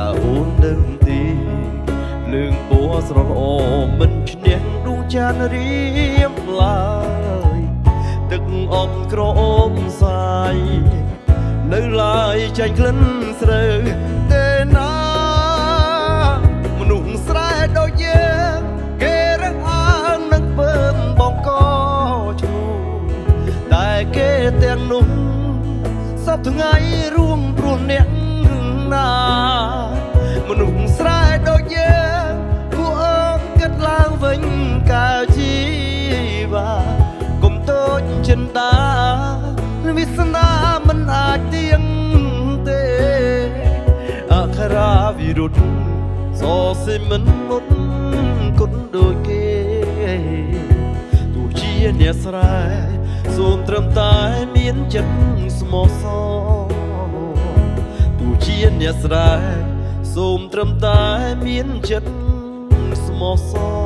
តើអូនដឹងទេលឿងពណ៌ស្រឡោមិនឈ្នះដួងចានរៀមឡើយទឹកអប់ក្រអូបសាយនៅឡើយចាញ់ក្លិនស្រូវទេណាមនុស្សស្រែដូចយើងគេរើសអើងនឹងពើមបងកឈូតែគេទាំងនោះសពថ្ងៃរួមព្រោះអ្នកណាមនុស្សស្រែដូចយើងគួរអើងគិតឡើងវិញកាលជីវាកុំតូចចិន្តាវាសនាមិនអាចទៀងទេអក្ខរាវិរុទ្ធសសិមិនមុតគុណដូចគេទោះជាអ្នកស្រែសូមត្រឹមតែមានចិត្តស្មោះសរទោះជាអ្នកស្រែសូមត្រឹមតែមានចិត្តស្មោះសរ